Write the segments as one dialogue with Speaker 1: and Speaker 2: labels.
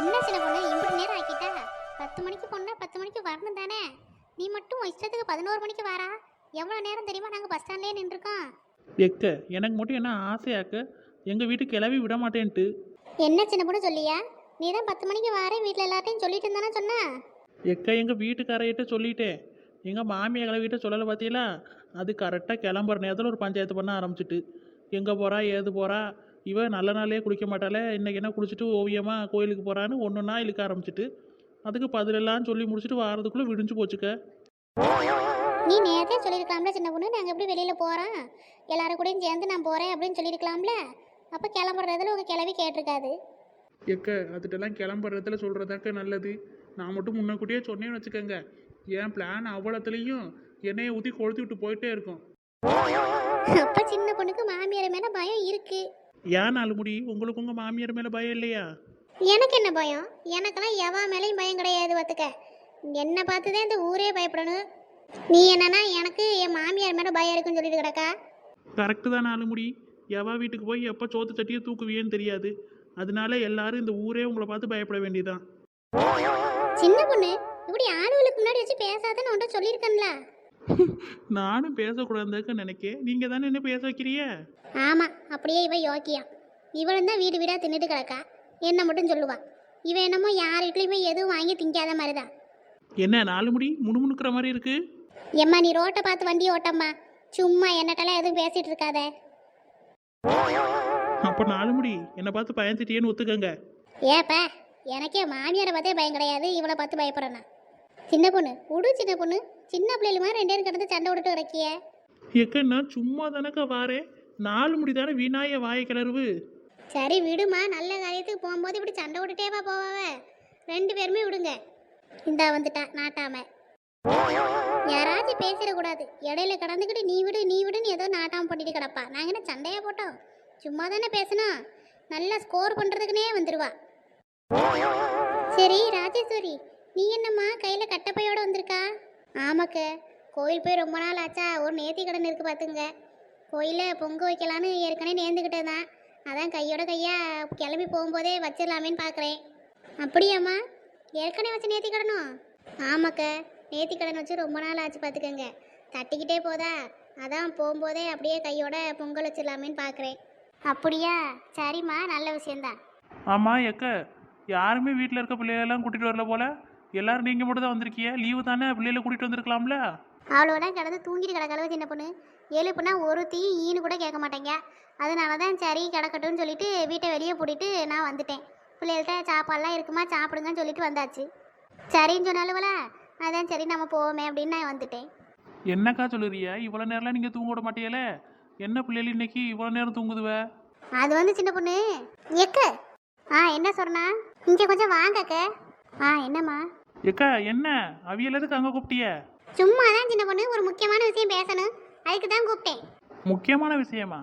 Speaker 1: என்ன சின்ன பொண்ணு இப்படி நேரம் ஆக்கிட்டா? 10 மணிக்கு பொண்ணா 10 மணிக்கு வரணும் தானே? நீ மட்டும் இஷ்டத்துக்கு 11 மணிக்கு வாரா? எவ்வளோ நேரம் தெரியுமா நாங்கள் பஸ் ஸ்டாண்ட்லேயே நின்றுருக்கோம்.
Speaker 2: எக்க எனக்கு மட்டும் என்ன ஆசையாக்க எங்கள் வீட்டுக்கு கிளவி விட மாட்டேன்ட்டு.
Speaker 1: என்ன சின்ன பொண்ணு சொல்லியா? நீ தான் 10 மணிக்கு வாரேன் வீட்டில் எல்லார்ட்டையும் சொல்லிட்டு இருந்தானே சொன்னா.
Speaker 2: எக்க எங்கள் வீட்டுக்காரையிட்ட சொல்லிட்டேன், எங்கள் மாமியார் கிளவிட்ட சொல்லலை பார்த்தீங்களா? அது கரெக்டாக கிளம்புற நேரத்தில் ஒரு பஞ்சாயத்து பண்ண ஆரம்பிச்சிட்டு எங்கே போகிறா ஏது போகிறா, இவ நல்ல நாளே குளிக்க மாட்டாளே, இன்னைக்கு என்ன குளிச்சுட்டு ஓவியமாக கோயிலுக்கு போகிறான்னு ஒன்றுன்னா இழுக்க ஆரம்பிச்சிட்டு அதுக்கு பதிலெல்லாம் சொல்லி முடிச்சுட்டு வாரதுக்குள்ளே விடிஞ்சு போச்சுக்க.
Speaker 1: நீ நேரத்தே சொல்லியிருக்கலாம்ல சின்ன பொண்ணு, நாங்கள் எப்படி வெளியில் போகிறோம் எல்லாரும் கூடயும் சேர்ந்து நான் போகிறேன் அப்படின்னு சொல்லியிருக்கலாம்ல. அப்போ கிளம்புறதுல உங்கள் கிளவி கேட்டிருக்காது.
Speaker 2: எக்க அதுட்டெல்லாம் கிளம்புறதுல சொல்கிறதாக்க நல்லது. நான் மட்டும் முன்னக்கூட்டியே சொன்னேன்னு வச்சுக்கோங்க, என் பிளான் அவ்வளோத்துலேயும் என்னையை ஊற்றி கொளுத்தி விட்டு போயிட்டே இருக்கும்.
Speaker 1: அப்போ சின்ன பொண்ணுக்கு மாமியார் மேலே பயம் இருக்கு.
Speaker 2: ஏன் நாலுமுடி, உங்களுக்கு உங்கள் மாமியார் மேலே பயம் இல்லையா?
Speaker 1: எனக்கு என்ன பயம்? எனக்கெல்லாம் எவா மேலேயும் பயம் கிடையாது பார்த்துக்க. என்னை பார்த்து தான் இந்த ஊரே பயப்படணும். நீ என்னன்னா எனக்கு என் மாமியார் மேலே பயம் இருக்குன்னு சொல்லிட்டு கிடக்கா.
Speaker 2: கரெக்டு தான் நாலுமுடி, எவா வீட்டுக்கு போய் எப்போ சோத்து சட்டியை தூக்குவியேன்னு தெரியாது. அதனால எல்லாரும் இந்த ஊரே உங்களை பார்த்து பயப்பட வேண்டியதான்.
Speaker 1: சின்ன பொண்ணு இப்படி ஆளுகளுக்கு முன்னாடி வச்சு பேசாதன்னு உன்ட்ட சொல்லியிருக்கேன்ல.
Speaker 2: நானும் பேசக்கூடாதுன்னு நினைக்கேன், நீங்கள் தானே என்ன பேச வைக்கிறிய?
Speaker 1: ஆமாம், அப்படியே இவ யோக்கியா. இவளும் தான் வீடு வீடாக தின்னுட்டு கிடக்கா, என்ன மட்டும் சொல்லுவா. இவன் என்னமோ யார் வீட்லையுமே எதுவும் வாங்கி திங்காத மாதிரி தான்.
Speaker 2: என்ன நாலுமுடி முணுமுணுக்கிற மாதிரி இருக்கு?
Speaker 1: எம்மா நீ ரோட்டை பார்த்து வண்டி ஓட்டம்மா, சும்மா என்னட்டெல்லாம் எதுவும் பேசிகிட்டு இருக்காத.
Speaker 2: அப்போ நாலுமுடி என்னை பார்த்து பயந்துட்டியேன்னு ஒத்துக்கங்க.
Speaker 1: ஏப்பா, எனக்கே மாமியாரை பார்த்தே பயம் கிடையாது, இவளை பார்த்து பயப்படுறேண்ணா. சின்ன பொண்ணு விடு சின்ன பொண்ணு, சின்ன பிள்ளைகளுமா 2 பேரும் கிடந்து சண்டை விட்டுட்டு கிடக்கிய.
Speaker 2: எக்க நான் சும்மா தானக்கா வாரேன், நாலுமுடி தானே வீணாய வாயை கிளறுவு.
Speaker 1: சரி விடுமா, நல்ல காரியத்துக்கு போகும்போது இப்படி சண்டை விட்டுட்டேவா போவாவ. 2 பேருமே விடுங்க. இந்தா வந்துட்டா நாட்டாம. யாராச்சும் பேசிடக்கூடாது, இடையில கடந்துக்கிட்டு நீ விடு நீ விடுன்னு ஏதோ நாட்டாம பண்ணிட்டு கிடப்பா. நாங்கள் என்ன சண்டையா போட்டோம், சும்மா தானே பேசணும். நல்லா ஸ்கோர் பண்ணுறதுக்குனே வந்துடுவா. சரி ராஜேஸ்வரி, நீ என்னம்மா கையில் கட்டப்பையோட வந்திருக்கா? ஆமாக்க, கோயில் போய் ரொம்ப நாள் ஆச்சா, ஒரு நேர்த்தி கடன் இருக்கு பார்த்துங்க. கோயிலில் பொங்க வைக்கலான்னு ஏற்கனவே நேர்ந்துக்கிட்டே தான், அதான் கையோட கையாக கிளம்பி போகும்போதே வச்சிடலாமேன்னு பார்க்குறேன். அப்படியாம்மா, ஏற்கனவே வச்சு நேர்த்தி கடனும்? ஆமாக்க, நேர்த்தி கடன் வச்சு ரொம்ப நாள் ஆச்சு பார்த்துக்கங்க. தட்டிக்கிட்டே போதா, அதான் போகும்போதே அப்படியே கையோட பொங்கல் வச்சிடலாமேன்னு பார்க்குறேன். அப்படியா, சரிம்மா, நல்ல விஷயந்தான்.
Speaker 2: ஆமாம் எக்க, யாருமே வீட்டில் இருக்க பிள்ளைகளெல்லாம் கூட்டிகிட்டு வரல போல, எல்லாரும் நீங்கள் மட்டும் தான் வந்திருக்கிய. லீவு தானே, பிள்ளைகளை கூட்டிகிட்டு வந்திருக்கலாம்ல.
Speaker 1: அவ்வளோட கிடந்து தூங்கிட்டு கிடக்கலவு சின்ன பொண்ணு. எழுப்புனா ஒரு தீ ஈனு கூட கேட்க மாட்டேங்க. அதனால தான் சரி கிடக்கட்டும்னு சொல்லிட்டு வீட்டை வெளியே பூட்டிட்டு நான் வந்துட்டேன். பிள்ளைகள்கிட்ட சாப்பாடெல்லாம் இருக்குமா சாப்பிடுங்கன்னு சொல்லிட்டு வந்தாச்சு. சரின்னு சொன்னாலுவல, அதான் சரி நம்ம போவோமே அப்படின்னு நான் வந்துட்டேன்.
Speaker 2: என்னக்கா சொல்லுறியா, இவ்வளோ நேரம்லாம் நீங்கள் தூங்க விட மாட்டீங்களே? என்ன பிள்ளைகள் இன்னைக்கு இவ்வளோ நேரம் தூங்குதுவ?
Speaker 1: அது வந்து சின்ன பொண்ணு எக்க. என்ன சொன்னா, இங்கே கொஞ்சம் வாங்கக்க. என்னம்மா?
Speaker 2: எக்கா என்ன அவியல் எதுக்கு அங்கே கூப்பிட்டிய?
Speaker 1: சும்மா தான் சின்ன பொண்ணு, ஒரு முக்கியமான விஷயம் பேசணும், அதுக்கு தான் கூப்பிட்டேன்.
Speaker 2: முக்கியமான விஷயமா?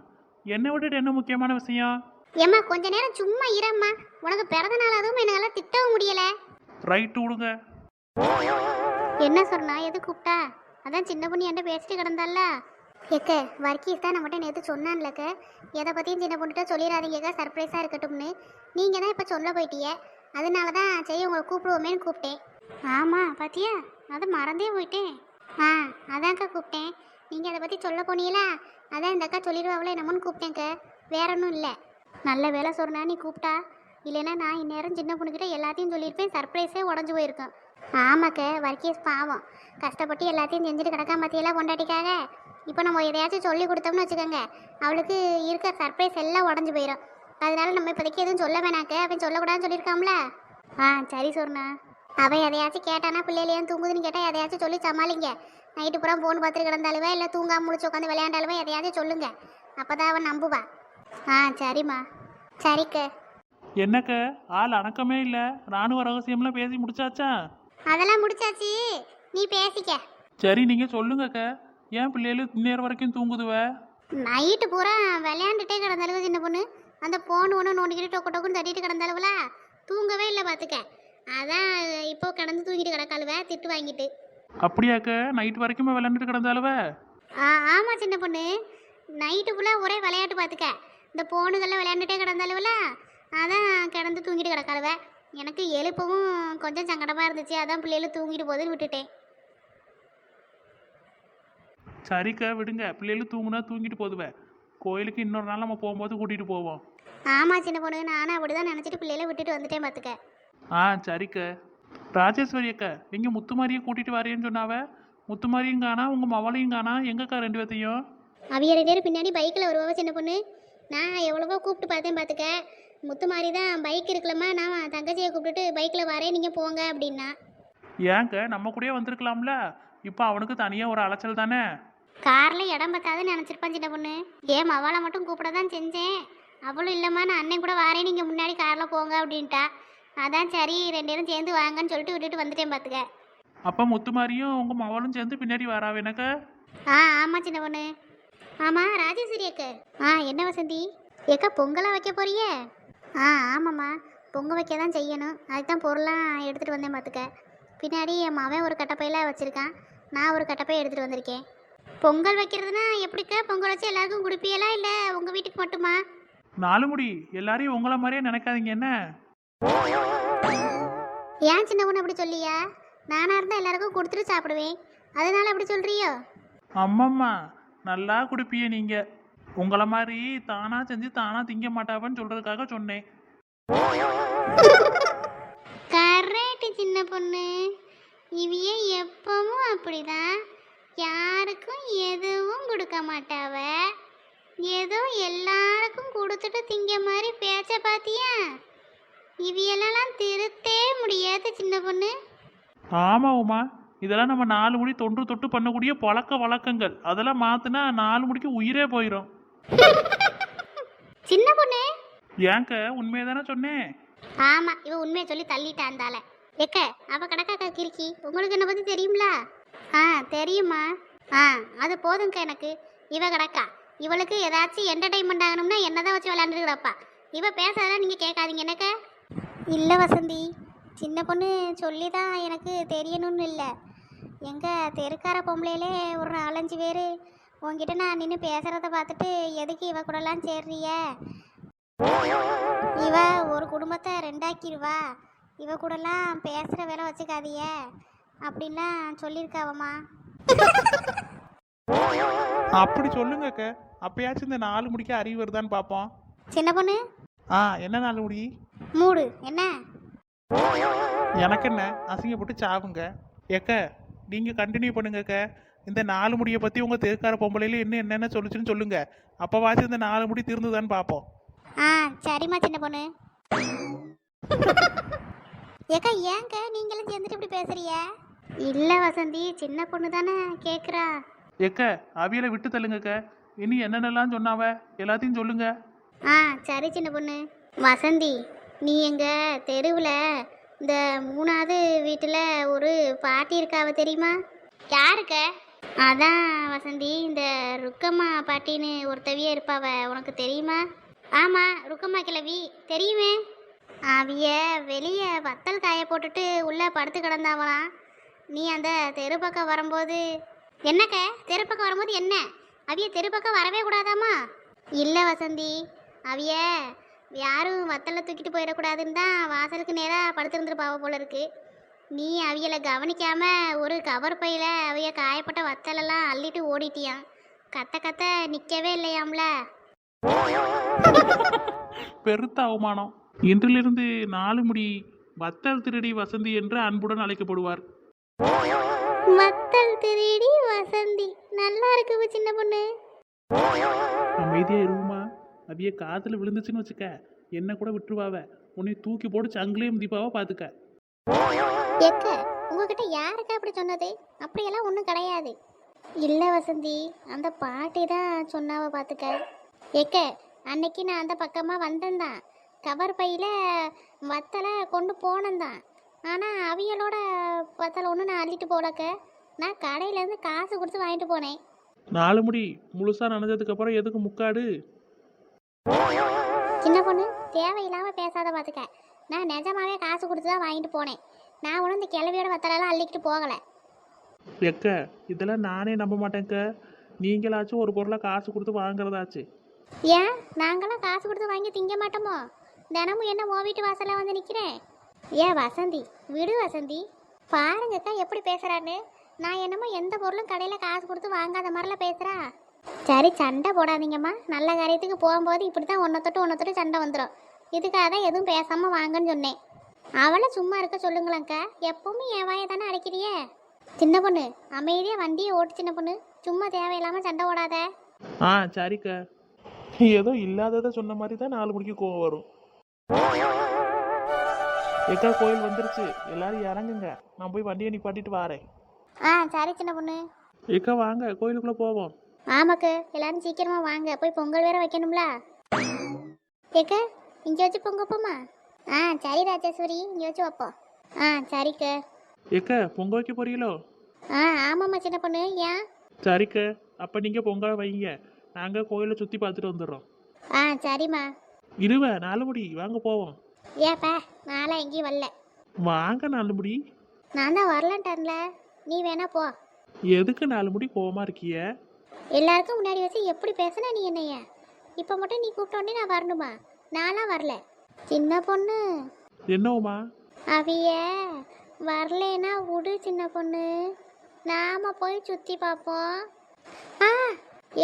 Speaker 2: என்னை விட்டுட்டு என்ன முக்கியமான விஷயம்?
Speaker 1: ஏம்மா கொஞ்ச நேரம் சும்மா இரம்மா, உனக்கு பிறந்த நாள் அதுவும் என்னால் திட்டவும் முடியல.
Speaker 2: ரைட்டு விடுங்க.
Speaker 1: என்ன சொன்னா, எது கூப்பிட்டா? அதான் சின்ன பொண்ணு என்கிட்ட பேசிட்டு கிடந்தால. ஏக்க வர்க்கீஸ் தான் நம்மகிட்ட நேற்று சொன்னான்லக்க, எதை பற்றியும் சின்ன பொண்ணுகிட்ட சொல்லிடாதீங்க, சர்ப்ரைஸாக இருக்கட்டும்னு. நீங்கள் தான் இப்போ சொல்ல போயிட்டிய, அதனால தான் சரி உங்களை கூப்பிடுவோமேன்னு கூப்பிட்டேன். ஆமாம் பாத்தியா, அதை மறந்தே போயிட்டேன். அதான்க்கா கூப்பிட்டேன். நீங்கள் அதை பற்றி சொல்ல போனீங்களா, அதான் இந்த அக்கா சொல்லிடுவாங்களே என்னமோன்னு கூப்பிட்டேங்க, வேற ஒன்றும் இல்லை. நல்ல வேலை சொன்னா நீ கூப்பிட்டா, இல்லைன்னா நான் இந்நேரம் சின்ன பொண்ணுக்கிட்ட எல்லாத்தையும் சொல்லியிருப்பேன், சர்ப்ரைஸே உடஞ்சி போயிருக்கேன். ஆமாக்க, வர்க்கீஸ் பாவம் கஷ்டப்பட்டு எல்லாத்தையும் செஞ்சுட்டு கிடக்காம பற்றியெல்லாம் கொண்டாட்டிக்காக. இப்போ நம்ம எதையாச்சும் சொல்லி கொடுத்தோம்னு வச்சுக்கோங்க, அவளுக்கு இருக்க சர்ப்ரைஸ் எல்லாம் உடஞ்சி போயிடும். அதனால நம்ம இப்போதைக்கு எதுவும் சொல்ல வேணாக்க, அவன் சொல்லக்கூடாதுன்னு சொல்லியிருக்காம்ல. சரி சொன்னா. அவன் எதையாச்சும் கேட்டானா, பிள்ளையிலையும் தூங்குதுன்னு கேட்டால் எதையாச்சும் சொல்லி சமாளிங்க. நைட்டு பூரா ஃபோன் பார்த்துட்டு கிடந்தாலுவே, இல்லை தூங்காம முடிச்சு உட்காந்து விளையாண்டாலுவே எதையாச்சும் சொல்லுங்க, அப்போ தான் அவன் நம்புவா. சரிம்மா. சரிக்க.
Speaker 2: என்னக்க ஆள் அணக்கமே இல்லை, ராணுவ ரகசியம்லாம் பேசி முடிச்சாச்சா?
Speaker 1: அதெல்லாம் முடிச்சாச்சு, நீ பேசிக்க.
Speaker 2: சரி நீங்கள் சொல்லுங்கக்க, ஏன் பிள்ளைகள் இந்நேரம் வரைக்கும் தூங்குதுவ?
Speaker 1: நைட்டு பூரா விளையாண்டுட்டே கிடந்தாலுவ சின்ன பொண்ணு, அந்த ஃபோன் ஒன்று நோண்டிக்கிட்டு டொக்கு டொக்குன்னு தட்டிட்டு கிடந்தாலுவலா, தூங்கவே இல்லை பார்த்துக்க. அதான் இப்போ கிடந்து தூங்கிட்டு கிடக்காளுவ திட்டு வாங்கிட்டு.
Speaker 2: அப்படியாக்க, நைட் வரைக்குமே விளையாண்டுட்டு கிடந்தாலுவ?
Speaker 1: ஆமாம் சின்ன பொண்ணு, நைட்டு ஃபுல்லாக ஒரே விளையாட்டு பார்த்துக்க. இந்த ஃபோனுகளில் விளையாண்டுட்டே கிடந்தாலுவல, அதான் கிடந்து தூங்கிட்டு கிடக்காளுவ. எனக்கு எழுப்பவும் கொஞ்சம் சங்கடமாக இருந்துச்சு, அதான் பிள்ளைகளும் தூங்கிட்டு போதுன்னு விட்டுட்டேன்.
Speaker 2: சரிக்கா விடுங்க, பிள்ளைகளும் தூங்குனா தூங்கிட்டு போதுவே. கோயிலுக்கு இன்னொரு நாள் நம்ம போகும்போது கூட்டிகிட்டு போவோம்.
Speaker 1: ஆமாம் சின்ன பொண்ணு, நானும் அப்படி தான் நினச்சிட்டு பிள்ளைகளை விட்டுட்டு வந்துட்டேன் பார்த்துக்க.
Speaker 2: ஆ சரிக்கா. ராஜேஸ்வரி அக்கா எங்கே முத்துமாரியை கூட்டிகிட்டு வரேன்னு சொன்னாவ? முத்துமாரியும் காணா, உங்கள் மவளையும் காணா, எங்கக்கா ரெண்டு பேர்த்தையும்?
Speaker 1: அவிய 2 பேரும் பின்னாடி பைக்கில் வருவாவ சின்ன பொண்ணு. நான் எவ்வளவோ கூப்பிட்டு பார்த்தேன் பார்த்துக்க. முத்து மாதிரி தான் பைக் இருக்குல்லம்மா, நான் தங்கச்சியை கூப்பிட்டுட்டு பைக்கில் வரேன் நீங்கள் போங்க அப்படின்னா.
Speaker 2: ஏங்க நம்ம கூடயே வந்திருக்கலாம்ல? இப்போ அவனுக்கு தனியாக ஒரு அலைச்சல் தானே.
Speaker 1: காரில் இடம் பத்தாதுன்னு நினச்சிருப்பான் சின்ன பொண்ணு. ஏன் அவளை மட்டும் கூப்பிட தான் செஞ்சேன். அவளும் இல்லைம்மா நான் அண்ணன் கூட வரேன், நீங்கள் முன்னாடி காரில் போங்க அப்படின்ட்டா. அதான் சரி 2 பேரும் சேர்ந்து வாங்கன்னு சொல்லிட்டு விட்டுட்டு வந்துட்டேன் பார்த்துக்க.
Speaker 2: அப்போ முத்துமாரியும் உங்கள் மவளும் சேர்ந்து பின்னாடி வராவ எனக்கு?
Speaker 1: ஆமாம் சின்ன பொண்ணு. ஆமாம் ராஜேஸ்வரி அக்கா. என்ன வசந்தி ஏக்கா பொங்கலாக வைக்க போறியே? ஆமாம்மா, பொங்கல் வைக்க தான் செய்யணும். அதுக்கு தான் பொருளாம் எடுத்துகிட்டு வந்தேன் பார்த்துக்க. பின்னாடி என் மவன் ஒரு கட்டப்பையில் வச்சுருக்கான், நான் ஒரு கட்டப்பை எடுத்துகிட்டு வந்திருக்கேன். பொங்கல் வைக்கிறதுனா எப்படிக்கா? பொங்கல் வச்சு எல்லாருக்கும் கொடுப்பியலா இல்லை உங்கள் வீட்டுக்கு மட்டுமா?
Speaker 2: 4 முடி எல்லாரையும் உங்களை மாதிரியே நினைக்காதீங்க என்ன.
Speaker 1: ஏன் சின்ன பொண்ணு அப்படி சொல்லியா? நானாக இருந்தால் எல்லாருக்கும் கொடுத்துட்டு சாப்பிடுவேன், அதனால அப்படி சொல்கிறியோ?
Speaker 2: அம்மம்மா நல்லா குடிப்பிய நீங்கள். உங்களை மாதிரி தானா செஞ்சு தானா திங்க மாட்டாவன்னு சொல்கிறதுக்காக சொன்னேன்.
Speaker 1: கரெக்டு சின்ன பொண்ணு. இவையே எப்பவும் அப்படிதான், யாருக்கும் எதுவும் கொடுக்க மாட்டாவ. ஏதோ எல்லாருக்கும் கொடுத்துட்டு திங்க மாதிரி பேச்ச பாத்தியா? இவையெல்லாம் திருத்தே முடியாது சின்ன பொண்ணு.
Speaker 2: ஆமாம் உமா, இதெல்லாம் நம்ம 4 முடி தொன்று தொட்டு பண்ணக்கூடிய பழக்க வழக்கங்கள். அதெல்லாம் மாற்றினா 4 முடிக்கு உயிரே போயிடும்.
Speaker 1: சின்ன பொண்ணு
Speaker 2: ஏங்க உண்மையை தானே சொன்னேன்.
Speaker 1: ஆமா, இவ உண்மையை சொல்லி தள்ளிட்டாந்தால. எக்க அவ கடக்காக்கா கிறுக்கி, உங்களுக்கு என்ன பத்தி தெரியுங்களா? தெரியுமா? அது போதுங்க எனக்கு. இவ கடக்கா, இவளுக்கு ஏதாச்சும் என்டர்டைன்மெண்ட் ஆகணும்னா என்னதான் வச்சு விளையாண்டுட்டு கிடப்பா. இவ பேசாதான் நீங்க கேட்காதீங்க என்னக்க. இல்லை வசந்தி, சின்ன பொண்ணு சொல்லி தான் எனக்கு தெரியணும்னு இல்லை. எங்கள் தெருக்கார பொம்பளையிலே ஒரு 4-5 பேர் உங்ககிட்ட நான் நின்று பேசுகிறத பார்த்துட்டு எதுக்கு இவ கூடலாம் சேர்றிய, இவ ஒரு குடும்பத்தை 2ஆக்கிடுவா, இவ கூடலாம் பேசுகிற வேலை வச்சுக்காதிய அப்படின்லாம் சொல்லியிருக்காவம்மா.
Speaker 2: அப்படி சொல்லுங்கக்க, அப்பயாச்சும் இந்த 4 முடிக்க அறிவு வருதான்னு பார்ப்போம்.
Speaker 1: சின்ன பொண்ணு
Speaker 2: என்ன 4 முடி?
Speaker 1: மூடு என்ன?
Speaker 2: எனக்கு என்ன, அசிங்கப்பட்டு சாவுங்க. ஏக்க நீங்கள் கண்டினியூ பண்ணுங்கக்க. இந்த 4 முடியை பற்றி உங்கள் தெருக்கார பொம்பளையில இன்னும் என்னென்ன சொல்லுச்சுன்னு சொல்லுங்க. அப்போவாச்சும் இந்த 4 முடி தீர்ந்துதான்னு பார்ப்போம்.
Speaker 1: சரிம்மா சின்ன பொண்ணு. ஏக்கா ஏங்க நீங்களும் சேர்ந்துட்டு இப்படி பேசுறிய? இல்லை வசந்தி, சின்ன பொண்ணு தானே கேட்குறா.
Speaker 2: ஏக்க அவியலை விட்டு தள்ளுங்கக்க. இனி என்னென்னலாம் சொன்னாவ எல்லாத்தையும் சொல்லுங்க.
Speaker 1: சரி சின்ன பொண்ணு. வசந்தி, நீ எங்கள் தெருவில் இந்த 3வது வீட்டில் ஒரு பாட்டி இருக்காவ தெரியுமா? யாருக்க? அதான் வசந்தி, இந்த ருக்கம்மா பாட்டின்னு ஒருத்தவியே இருப்பாவ, உனக்கு தெரியுமா? ஆமாம், ருக்கம்மா கிழவி தெரியுமே. அவிய வெளியே வத்தல் காய போட்டுட்டு உள்ளே படுத்து கிடந்தாவலாம். நீ அந்த தெரு பக்கம் வரும்போது என்னக்க? தெரு பக்கம் வரும்போது என்ன? அவிய தெரு பக்கம் வரவே கூடாதாம்மா? இல்லை வசந்தி, அவிய யாரும் வத்தலை தூக்கிட்டு போயிடக்கூடாதுன்னு தான் வாசலுக்கு நேராக படுத்துருந்துருப்பாவ போல இருக்கு. நீ அவியலை கவனிக்காம ஒரு கவர் பையில அவிய காயப்பட்ட வத்தலெல்லாம் அள்ளிட்டு ஓடிட்டியான். கத்த கத்த நிற்கவே இல்லையாம்ல.
Speaker 2: பெருத்த அவமானம். இன்றிலிருந்து 4 முடி வத்தல் திருடி வசந்தி என்று அன்புடன் அழைக்கப்படுவார்.
Speaker 1: வத்தல் திருடி வசந்தி நல்லா இருக்கு சின்ன பொண்ணு.
Speaker 2: அமைதியா இருமா. அவிய காதில் விழுந்துச்சுன்னு வச்சுக்க, என்ன கூட விட்டுருவாவ. உன்னை தூக்கி போட்டு சங்கிலையும் தீபாவா பார்த்துக்க.
Speaker 1: எக்க உங்ககிட்ட யாருக்கா அப்படி சொன்னது? அப்படியெல்லாம் ஒன்றும் கிடையாது. இல்லை வசந்தி, அந்த பாட்டி தான் சொன்னாவ பார்த்துக்க. எக்க அன்னைக்கு நான் அந்த பக்கமாக வந்தேன்தான், கவர் பையில் வத்தலை கொண்டு போனேன்தான். ஆனால் அவியலோட வத்தலை ஒன்று நான் அள்ளிட்டு போலக்க, நான் கடையிலேருந்து காசு கொடுத்து வாங்கிட்டு போனேன்.
Speaker 2: 4 முடி முழுசாக நனைஞ்சதுக்கப்புறம் எதுக்கு முக்காடு?
Speaker 1: சின்ன பொண்ணு தேவையில்லாமல் பேசாத பார்த்துக்க. நான் நிஜமாவே காசு கொடுத்து தான் வாங்கிட்டு போனேன். நான் ஒன்றும் இந்த கிளவியோட வத்தலெல்லாம் அள்ளிக்கிட்டு போகலை.
Speaker 2: எக்க இதெல்லாம் நானே நம்ப மாட்டேங்க. நீங்களாச்சும் ஒரு பொருளை காசு கொடுத்து வாங்குறதாச்சு.
Speaker 1: ஏன் நாங்களாம் காசு கொடுத்து வாங்கி திங்க மாட்டோமோ? தினமும் என்ன உன் வீட்டு வாசலில் வந்து நிற்கிறேன். ஏன் வசந்தி, விடு வசந்தி. பாருங்கக்கா எப்படி பேசுறான்னு. நான் என்னமோ எந்த பொருளும் கடையில் காசு கொடுத்து வாங்காத மாதிரிலாம் பேசுறா. சரி, சண்டை போடாதீங்கம்மா. நல்ல காரியத்துக்கு போகும்போது இப்படி தான் ஒன்றத்தொட்டு சண்டை வந்துடும். இதுக்காக தான் எதுவும் பேசாமல் வாங்கன்னு சொன்னேன். அவளை சும்மா இருக்க சொல்லுங்களேங்க்கா. எப்பவுமே என் வாயை தானே அடைக்கிறியே. சின்ன பொண்ணு, அமைதியாக வண்டியை ஓட்டு சின்ன பொண்ணு. சும்மா தேவையில்லாமல் சண்டை ஓடாத.
Speaker 2: ஆ சரிக்கா. ஏதோ இல்லாததை சொன்ன மாதிரி தான் 4 மணிக்கு கோவம் வரும். ஏக்கா கோயில் வந்துருச்சு, எல்லாரும் இறங்குங்க. நான் போய் வண்டியை நிப்பாட்டிட்டு வாரேன்.
Speaker 1: ஆ சரி சின்ன பொண்ணு.
Speaker 2: ஏக்கா வாங்க கோயிலுக்குள்ளே போவோம்.
Speaker 1: ஆமாக்கு, எல்லாரும் சீக்கிரமா வாங்க. போய் பொங்கல் வேற வைக்கணும்ல. ஏக்க, இங்கே வச்சு பொங்கப்போமா? ஆ சரி ராஜேஸ்வரி, இங்கே வச்சு வைப்போம். ஆ சரிக்க.
Speaker 2: ஏக்கா பொங்க வைக்க போறீங்களோ?
Speaker 1: ஆ ஆமாம்மா சின்ன பொண்ணு. ஏன்?
Speaker 2: சரிக்கா, அப்போ நீங்கள் பொங்கலை வைங்க, நாங்கள் கோயிலை சுற்றி பார்த்துட்டு வந்துடுறோம்.
Speaker 1: ஆ சரிம்மா.
Speaker 2: இருவ 4 மணி வாங்க போவோம்.
Speaker 1: ஏப்பா, நான்லாம் எங்கேயும் வரல.
Speaker 2: வாங்க 4 மணி.
Speaker 1: நான் தான் வரலான்ட்டேன்ல, நீ வேணா போ.
Speaker 2: எதுக்கு 4 மணி கோவமா இருக்கிய?
Speaker 1: எல்லாருக்கும் முன்னாடி வச்சு எப்படி பேசுன நீ என்னைய? இப்போ மட்டும் நீ கூப்பிட்டோன்னே நான் வரணுமா? நான்லாம் வரல சின்ன பொண்ணு.
Speaker 2: என்னவுமா?
Speaker 1: அவிய வரலேனா விடு சின்ன பொண்ணு, நாம போய் சுற்றி பார்ப்போம். ஆ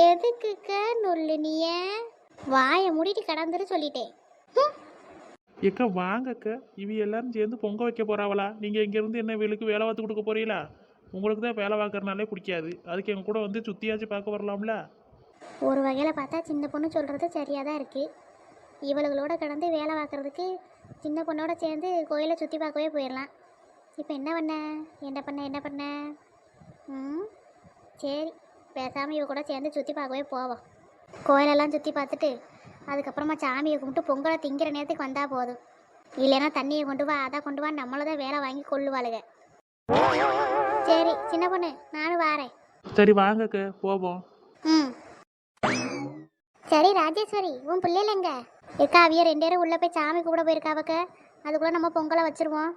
Speaker 1: எதுக்குக்க நொல்லு நீய? வாயை மூடிட்டு கடந்துரு சொல்லிட்டேன்.
Speaker 2: ஏக்கா வாங்கக்கா, இவ எல்லாரும் சேர்ந்து பொங்க வைக்க போறாவளா? நீங்கள் இங்கேருந்து என்ன இவளுக்கு வேலை பார்த்து கொடுக்க போறீங்களா? உங்களுக்கு தான் வேலை பார்க்கறனாலே பிடிக்காது, அதுக்கு எங்க கூட வந்து சுற்றியாச்சு பார்க்க வரலாம்ல.
Speaker 1: ஒரு வகையில் பார்த்தா சின்ன பொண்ணு சொல்கிறது சரியாக தான் இருக்குது. இவளுகளோட கடந்து வேலை பார்க்குறதுக்கு சின்ன பொண்ணோட சேர்ந்து கோயிலை சுற்றி பார்க்கவே போயிடலாம். இப்போ என்ன பண்ண? சரி, பேசாமல் இவ கூட சேர்ந்து சுற்றி பார்க்கவே போவோம். கோயிலெல்லாம் சுற்றி பார்த்துட்டு அதுக்கப்புறமா சாமியை கும்பிட்டு பொங்கலை திங்கிற நேரத்துக்கு வந்தால் போதும். இல்லைன்னா தண்ணியை கொண்டு வா, அதை கொண்டு வா, நம்மளை தான் வேலை வாங்கி கொள்ளுவாளுங்க. சரி சின்ன பொண்ணு, நானும் வாரேன்.
Speaker 2: சரி வாங்கக்கா போவோம்.
Speaker 1: ம் சரி ராஜேஸ்வரி, உன் பிள்ளைல எங்க இருக்கா? அவிய 2 பேரும் உள்ளே போய் சாமி கூப்பிட போயிருக்காவக்க. அதுக்குள்ளே நம்ம பொங்கலை வச்சிருவோம்.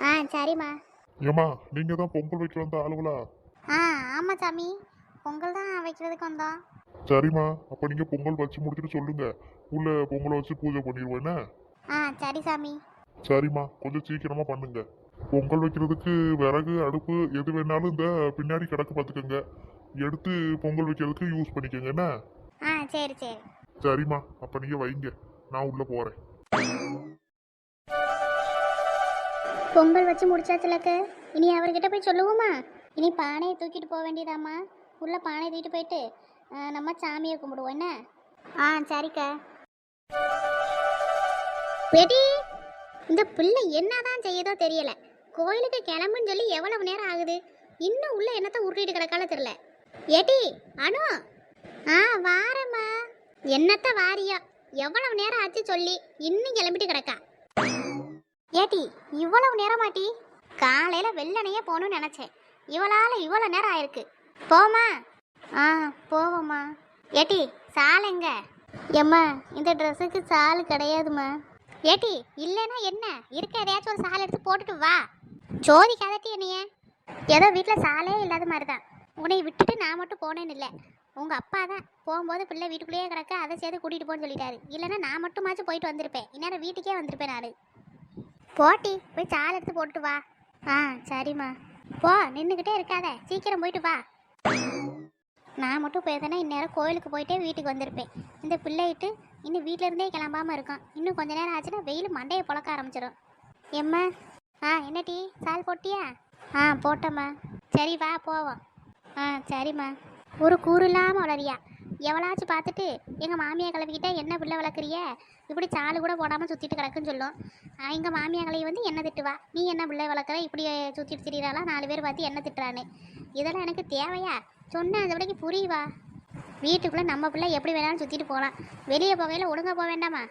Speaker 1: ஆ சரிம்மா.
Speaker 3: ஏம்மா, நீங்க தான் பொங்கல் வைக்க வந்த ஆளுங்களா?
Speaker 1: ஆ ஆமாம் சாமி, பொங்கல் தான் வைக்கிறதுக்கு வந்தோம்.
Speaker 3: சரிம்மா, அப்ப நீங்க பொங்கல் வச்சு முடிச்சுட்டு சொல்லுங்க, உள்ள பொங்கலை வச்சு பூஜை பண்ணிடுவோம் என்ன?
Speaker 1: ஆ சரி சாமி.
Speaker 3: சரிம்மா, கொஞ்சம் சீக்கிரமா பண்ணுங்க. பொங்கல் வைக்கிறதுக்கு விறகு அடுப்பு எது வேணாலும் இந்த பின்னாடி கிடக்கு பார்த்துக்கோங்க, எடுத்து பொங்கல் வைக்கிறதுக்கு யூஸ் பண்ணிக்கோங்க என்ன?
Speaker 1: ஆ சரி சரி.
Speaker 3: சரிம்மா, அப்ப நீங்க வைங்க, நான் உள்ள போறேன்.
Speaker 1: பொங்கல் வச்சு முடிச்சாச்சுலக்க. இனி அவர்கிட்ட போய் சொல்லுவோமா? இனி பானையை தூக்கிட்டு போக வேண்டியதாம்மா. உள்ள பானையை தூக்கிட்டு போயிட்டு நம்ம சாமியை கும்பிடுவோம் என்ன? ஆ சரிக்கா. பெடி, இந்த பிள்ளை என்னதான் செய்யுதோ தெரியல. கோயிலுக்கு கிளம்புன்னு சொல்லி எவ்வளவு நேரம் ஆகுது, இன்னும் உள்ள என்னத்தை உருட்டிட்டு கிடக்கால தெரியல. ஏடி அனு. ஆ வாரம்மா. என்னத்த வாரியா? எவ்வளவு நேரம் ஆச்சு சொல்லி இன்னும் கிளம்பிட்டு கிடக்கா. ஏடி இவ்வளவு நேரமாட்டி? காலையில வெள்ளனையே போகணும்னு நினைச்சேன், இவளால இவ்வளவு நேரம் ஆயிருக்கு. போமா? ஆ போவோம்மா. ஏட்டி சால் எங்க? எம்மா இந்த ட்ரெஸ்ஸுக்கு சால் கிடையாதும்மா. ஏட்டி இல்லைன்னா என்ன இருக்க, எதையாச்சும் ஒரு சால் எடுத்து போட்டுட்டு வா. ஜோதி கதட்டி என்னைய ஏதோ வீட்டில் சாலே இல்லாத மாதிரி தான். உன்னை விட்டுட்டு நான் மட்டும் போனேன்னு இல்லை, உங்கள் அப்பா தான் போகும்போது பிள்ளை வீட்டுக்குள்ளேயே கிடக்க அதை சேர்த்து கூட்டிகிட்டு போன்னு சொல்லிட்டாரு. இல்லைன்னா நான் மட்டுமாச்சும் போயிட்டு வந்திருப்பேன், இந்நேரம் வீட்டுக்கே வந்திருப்பேன் நான். போட்டி போய் சால் எடுத்து போட்டுட்டு வா. ஆ சரிம்மா. போ, நின்றுக்கிட்டே இருக்காத, சீக்கிரம் போயிட்டு வா. நான் மட்டும் போயிருந்தேன்னா இந்நேரம் கோயிலுக்கு போயிட்டே வீட்டுக்கு வந்திருப்பேன். இந்த பிள்ளைகிட்டு இன்னும் வீட்டிலேருந்தே கிளம்பாமல் இருக்கும். இன்னும் கொஞ்ச நேரம் ஆச்சுன்னா வெயில் மண்டையை புழக்க ஆரம்பிச்சிடும். எம்மா. ஆ என்ன டீ, சால் போட்டியா? ஆ போட்டம்மா. சரி வா போவோம். ஆ சரிம்மா. ஒரு கூறு இல்லாமல் வளரியா? எவளாச்சும் பார்த்துட்டு எங்கள் மாமியா கிளவிக்கிட்ட என்ன பிள்ளை வளர்க்குறிய, இப்படி சாலு கூட போடாமல் சுற்றிட்டு கிடக்குன்னு சொல்லும். எங்கள் மாமியா கிளவி வந்து என்ன திட்டுவா, நீ என்ன பிள்ளை வளர்க்குற, இப்படி சுற்றிட்டு திரியிறாளா, 4 பேர் பார்த்து என்ன திட்டுறான்னு. இதெல்லாம் எனக்கு தேவையா? சொன்ன அந்த விடைக்கு புரியுவா? வீட்டுக்குள்ளே நம்ம பிள்ளை எப்படி வேணாலும் சுற்றிட்டு போகலாம், வெளியே போகையில் ஒழுங்காக போக வேண்டாமா?